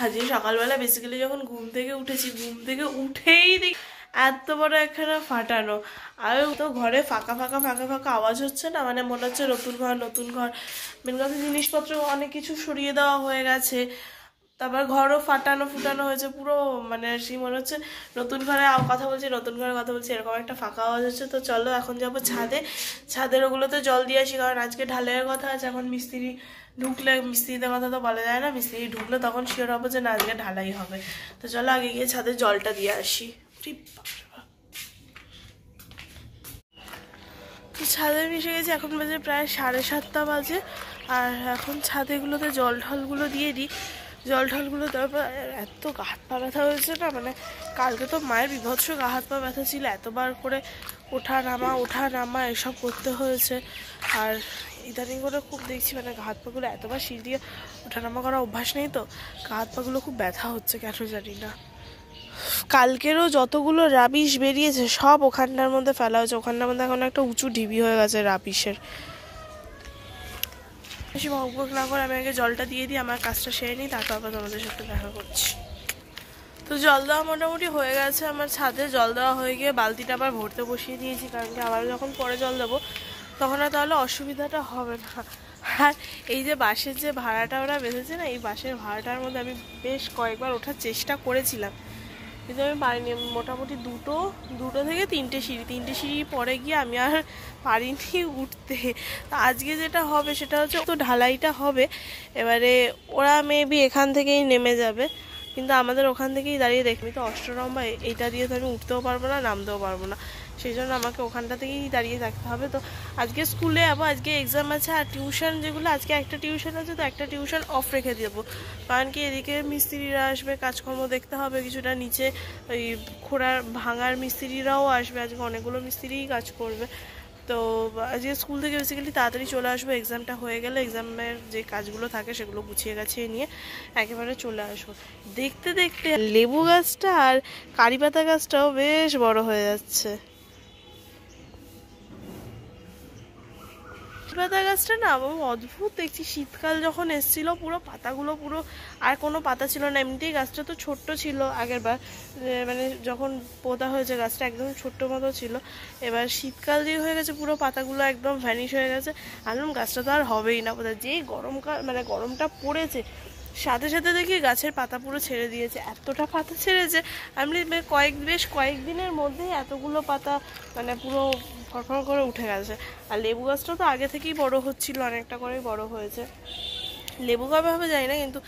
আজকে সকালবেলা বেসিক্যালি যখন ঘুম থেকে উঠেছি, ঘুম থেকে উঠেই দেখি এত বড় একখানা ফাটানো। আর তো ঘরে ফাঁকা ফাঁকা ফাঁকা ফাঁকা আওয়াজ হচ্ছে না, মানে মনে হচ্ছে নতুন ঘর নতুন ঘর। মেন কথা জিনিসপত্র অনেক কিছু সরিয়ে দেওয়া হয়ে গেছে, তারপর ঘরও ফাটানো ফুটানো হয়েছে পুরো, মানে সেই মনে হচ্ছে নতুন ঘরে কথা বলছি, নতুন ঘরে কথা বলছি, এরকম একটা ফাঁকা আওয়াজ হচ্ছে। তো চলো এখন যাবো ছাদে, ছাদের ওগুলোতে জল দিয়ে আসি, কারণ আজকে ঢালাইয়ের কথা আছে। এখন মিস্ত্রি ঢুকলে, মিস্ত্রিদের কথা তো বলা যায় না, মিস্ত্রি ঢুকলে তখন শিওর হবো যে না আজকে ঢালাই হবে। তো চলো আগে গিয়ে ছাদে জলটা দিয়ে আসি। তো ছাদে মিশে গেছি, এখন বাজে প্রায় 7:30 বাজে। আর এখন ছাদেগুলোতে জল ঢলগুলো দিয়ে দিই, জল ঢলগুলো তারপর এত গা হাত পা ব্যথা হয়েছে না, মানে কালকে তো মায়ের বিভৎস গা হাত পা ব্যথা ছিল, এতবার করে ওঠা নামা এসব করতে হয়েছে। আর ইদানিং করে খুব দেখছি মানে গা হাত পাগুলো এতবার সিঁড়ি দিয়ে ওঠা নামা করা অভ্যাস নেই, তো গা হাত পাগুলো খুব ব্যথা হচ্ছে কেন জানি না। কালকেরও যতগুলো রাবিশ বেরিয়েছে সব ওখানটার মধ্যে ফেলা হয়েছে, ওখানটার মধ্যে এখন একটা উঁচু ঢিবি হয়ে গেছে রাবিশের। বেশি ভগভগ না করে আমি আগে জলটা দিয়ে দিই, আমার কাজটা সেরে নিই, তারপর আবার তোমাদের সাথে দেখা করছি। তো জল দেওয়া মোটামুটি হয়ে গেছে আমার ছাদে, জল দেওয়া হয়ে গিয়ে বালতিটা আবার ভরতে বসিয়ে দিয়েছি, কারণ কি আবার যখন পরে জল দেবো তখন আর তাহলে অসুবিধাটা হবে না। আর এই যে বাঁশের যে ভাড়াটা ওরা বেঁধেছে না, এই বাঁশের ভাড়াটার মধ্যে আমি বেশ কয়েকবার ওঠার চেষ্টা করেছিলাম, কিন্তু আমি পারিনি। মোটামুটি দুটো থেকে তিনটে সিঁড়ি পরে গিয়ে আমি আর পারিনি উঠতে। তা আজকে যেটা হবে সেটা হচ্ছে, তো ঢালাইটা হবে, এবারে ওরা মেবি এখান থেকেই নেমে যাবে, কিন্তু আমাদের ওখান থেকেই দাঁড়িয়ে দেখবি তো অষ্টরম্বা, এইটা দিয়ে তো আমি উঠতেও পারবো না নামতেও পারবো না, সেই জন্য আমাকে ওখানটা থেকেই দাঁড়িয়ে থাকতে হবে। তো আজকে স্কুলে যাবো, আজকে এক্সাম আছে, আর টিউশন যেগুলো আজকে একটা টিউশন আছে, তো একটা টিউশন অফ রেখে দেবো, কারণ কি এদিকে মিস্ত্রিরা আসবে, কাজকর্ম দেখতে হবে কিছুটা, নিচে ওই খোঁড়ার ভাঙার মিস্ত্রিরাও আসবে, আজকে অনেকগুলো মিস্ত্রিই কাজ করবে। তো আজকে স্কুল থেকে বেসিক্যালি তাড়াতাড়ি চলে আসবো, এক্সামটা হয়ে গেলে এক্সামের যে কাজগুলো থাকে সেগুলো গুছিয়ে গাছিয়ে নিয়ে একেবারে চলে আসবো। দেখতে দেখতে লেবু গাছটা আর কারি পাতা গাছটাও বেশ বড় হয়ে যাচ্ছে। পাতা গাছটা না অদ্ভুত দেখছি, শীতকাল যখন এসেছিল পুরো পাতাগুলো পুরো আর কোনো পাতা ছিল না, এমনিতেই গাছটা তো ছোট্ট ছিল আগের বার, মানে যখন পোঁতা হয়েছে গাছটা একদম ছোট্ট মতো ছিল, এবার শীতকাল দিয়ে হয়ে গেছে পুরো পাতাগুলো একদম ভ্যানিশ হয়ে গেছে। আনলাম গাছটা তো আর হবেই না বোধহয়, যেই গরমকাল মানে গরমটা পড়েছে সাথে সাথে দেখি গাছের পাতা পুরো ছেড়ে দিয়েছে, এতটা পাতা ছেড়েছে আমি বেশ কয়েকদিনের মধ্যেই এতগুলো পাতা মানে পুরো ফরফর করে উঠে গেছে। আর লেবু গাছটা তো আগে থেকেই বড় হচ্ছিল, অনেকটা করেই বড় হয়েছে, লেবু কবে হবে জানি না, কিন্তু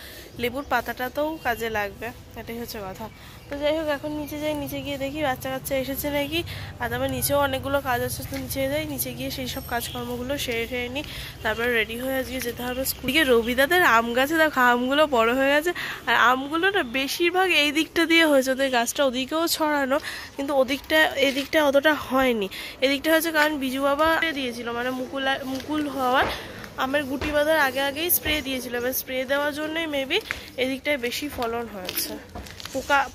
লেবুর পাতাটাতেও কাজে লাগবে, এটাই হচ্ছে কথা। তো যাই হোক এখন নিচে যাই, নিচে গিয়ে দেখি বাচ্চা কাচ্চা এসেছে নাকি, আর তারপর নিচেও অনেকগুলো কাজ আছে, তো নিচে যাই, নিচে গিয়ে সেই সব কাজকর্মগুলো সেরে নিই, তারপর রেডি হয়ে আজকে যেতে হবে স্কুলে। রবিদাদের আম গাছে দেখো আমগুলো বড় হয়ে গেছে, আর আমগুলো না বেশিরভাগ এই দিকটা দিয়ে হয়েছে, ওদের গাছটা ওদিকেও ছড়ানো, কিন্তু এদিকটা অতটা হয়নি, এদিকটা হয়েছে কারণ বিজু বাবা দিয়েছিল, মানে মুকুল হওয়ার আমের গুটি বাঁধার আগেই স্প্রে দিয়েছিল, এবার স্প্রে দেওয়ার জন্যই মেবি এদিকটায় বেশি ফলন হয়েছে।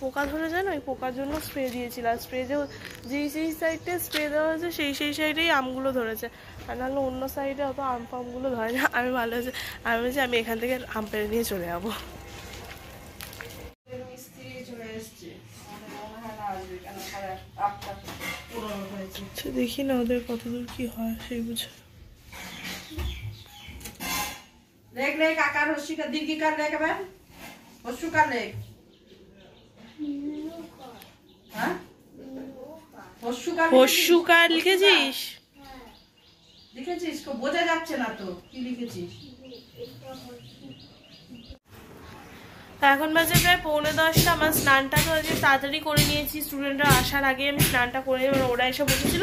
পোকা ধরে যায় না, ওই পোকার জন্য স্প্রে দিয়েছিল, আর স্প্রে যেই সাইডে স্প্রে দেওয়া হয়েছে সেই সাইডেই আমগুলো ধরেছে, আর নাহলে অন্য সাইডে অত আম ফামগুলো ধরে না। আমি ভালো হয়েছে, আমি বলছি আমি এখান থেকে আম পেড়ে নিয়ে চলে যাবো। দেখি না ওদের কতদূর কি হয় সেই বুঝে। लेख लेख आकार हस्सी का दीर्घी कर लेके बहन हस्सू कर लेख हाँ हस्सू का लिखेছিস लिखेছিস को বোঝা যাচ্ছে না তো কি লিখেছিস। এখন বাজে প্রায় 9:45, আমার স্নানটা তো আজকে তাড়াতাড়ি করে নিয়েছি, স্টুডেন্টরা আসার আগে আমি স্নানটা করে, ওরা এসে বসেছিল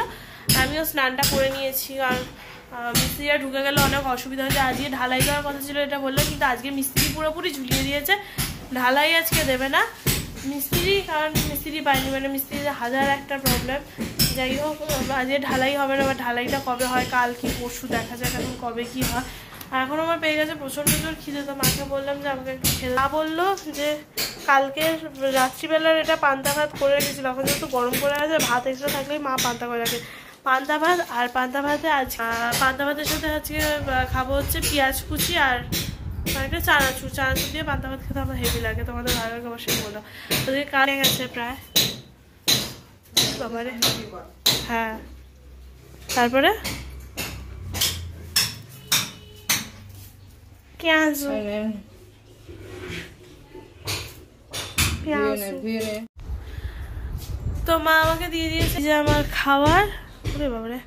আমিও স্নানটা করে নিয়েছি, কারণ মিস্ত্রিরা ঢুকে গেলে অনেক অসুবিধা হয়েছে। আজকে ঢালাই দেওয়ার কথা ছিল এটা বললো, কিন্তু আজকে মিস্ত্রি পুরোপুরি ঝুলিয়ে দিয়েছে, ঢালাই আজকে দেবে না মিস্ত্রি, কারণ মিস্ত্রি পায়নি, মানে মিস্ত্রির হাজার একটা প্রবলেম। যাই হোক আজকে ঢালাই হবে না, বা ঢালাইটা কবে হয় কাল কি পরশু দেখা যাক এখন কবে কি হয়। আর এখন আমার পেয়ে গেছে প্রচণ্ড জোর খিদে, তো মাকে বললাম যে আমাকে একটু খেতে, মা বললো যে কালকে রাত্রিবেলার এটা পান্তা ভাত করে রেখেছিল, এখন যেহেতু গরম করে আছে ভাত এক্সট্রা থাকলেই মা পান্তা করে রাখে, পান্তা ভাত, আর পান্তা ভাতের সাথে আজকে খাবো হচ্ছে পেঁয়াজ কুচি আর একটা চানাচুর দিয়ে পান্তা ভাত খেতে আমার হেভি লাগে, তোমাদের ভালো লাগে অবশ্যই বলো। ওদিকে কানে গেছে প্রায় বাবারে। হ্যাঁ তারপরে তো মা আমাকে দিয়ে দিয়েছে যে আমার খাবার, বাবারে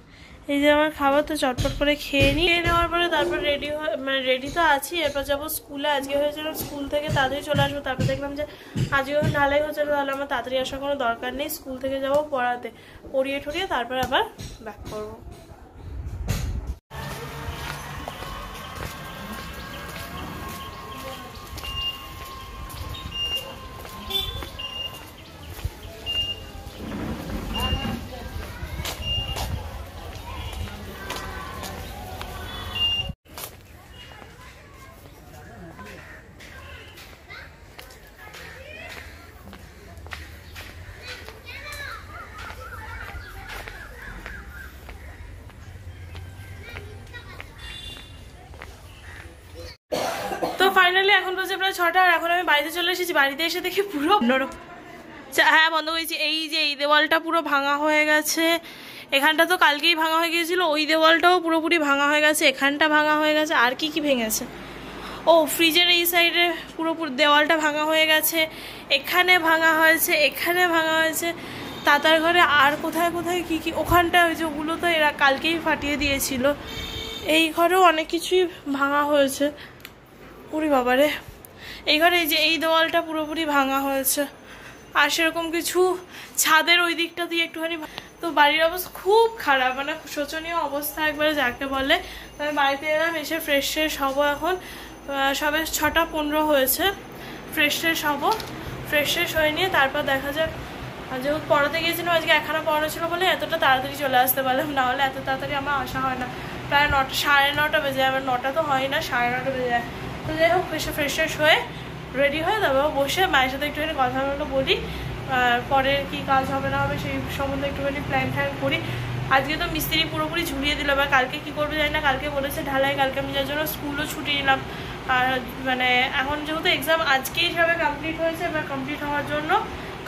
এই যে আমার খাবার, তো চটপট করে খেয়ে নেওয়ার পরে তারপর রেডি মানে রেডি তো আছি, এরপর যাবো স্কুলে। আজকে হয়েছিল স্কুল থেকে তাড়াতাড়ি চলে আসবো, তারপর দেখলাম যে আজকে যখন ঢালাই হচ্ছে তাহলে আমার তাড়াতাড়ি আসার কোনো দরকার নেই, স্কুল থেকে যাবো পড়াতে, পড়িয়ে ঠরিয়ে তারপর আবার ব্যাক করবো। ফাইনালি এখন বাজে প্রায় 6টা, আর এখন আমি বাড়িতে চলে এসেছি। বাড়িতে এসে দেখি পুরো হ্যাঁ বন্ধ হয়েছে। এই যে এই দেওয়ালটা পুরো ভাঙা হয়ে গেছে, এখানটা তো কালকেই ভাঙা হয়ে গিয়েছিল, ওই দেওয়ালটাও পুরোপুরি ভাঙা হয়ে গেছে, এখানটা ভাঙা হয়ে গেছে। আর কি কি ভেঙেছে, ও ফ্রিজের এই সাইডে পুরোপুরি দেওয়ালটা ভাঙা হয়ে গেছে, এখানে ভাঙা হয়েছে, এখানে ভাঙা হয়েছে, তাতার ঘরে আর কোথায় কোথায় কি কি, ওখানটা ওই যে ওগুলো তো এরা কালকেই ফাটিয়ে দিয়েছিল। এই ঘরেও অনেক কিছুই ভাঙা হয়েছে। পুরি বাবারে, এই ঘরে এই যে এই দেওয়ালটা পুরোপুরি ভাঙা হয়েছে, আর সেরকম কিছু ছাদের ওই দিকটা দিয়ে একটুখানি। তো বাড়ির অবস্থা খুব খারাপ, মানে শোচনীয় অবস্থা একবারে যাকে বলে। আমি বাড়িতে এলাম, এসে ফ্রেশ হবো। এখন সবে 6:15 হয়েছে, ফ্রেশ হবো, ফ্রেশ হয়ে নিয়ে তারপর দেখা যাক। যেহেতু পড়াতে গিয়েছিলাম আজকে, একখানা পড়ানো ছিল বলে এতটা তাড়াতাড়ি চলে আসতে পারলাম, না হলে এত তাড়াতাড়ি আমার আসা হয় না। প্রায় 9টা 9:30 বেজে যায়, আমার 9টা তো হয় না, 9:30 বেজে যায়। তো যাই হোক, ফ্রেশ হয়ে রেডি হয়ে তারপর বসে মায়ের সাথে একটুখানি কথা বলি, পরের কি কাজ হবে না হবে সেই সম্বন্ধে একটুখানি প্ল্যান করি। আজকে তো মিস্ত্রি পুরোপুরি ঝুলিয়ে দিল, বা কালকে কি করবে জানি না। কালকে বলেছে ঢালাই, কালকে আমি যার জন্য স্কুলও ছুটি নিলাম। আর মানে এখন যেহেতু এক্সাম আজকেই হিসাবে কমপ্লিট হয়েছে, এবার কমপ্লিট হওয়ার জন্য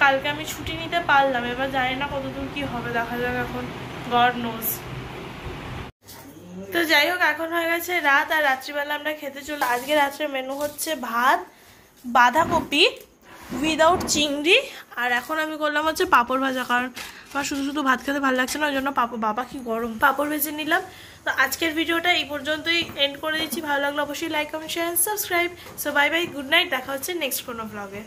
কালকে আমি ছুটি নিতে পারলাম। এবার জানি না কতদূর কি হবে, দেখা যাক এখন, গড নোজ। তো যাই হোক, এখন হয়ে গেছে রাত, আর রাত্রিবেলা আমরা খেতে চলে। আজকে রাত্রের মেনু হচ্ছে ভাত, বাঁধাকপি উইদাউট চিংড়ি, আর এখন আমি করলাম হচ্ছে পাঁপড় ভাজা, কারণ আমার শুধু ভাত খেতে ভালো লাগছে না, ওই জন্য বাবা কি গরম, পাঁপড় ভেজে নিলাম। তো আজকের ভিডিওটা এই পর্যন্তই এন্ড করে দিচ্ছি। ভালো লাগলো অবশ্যই like comment share subscribe. So bye bye, good night, দেখা হচ্ছে নেক্সট কোনো ব্লগে।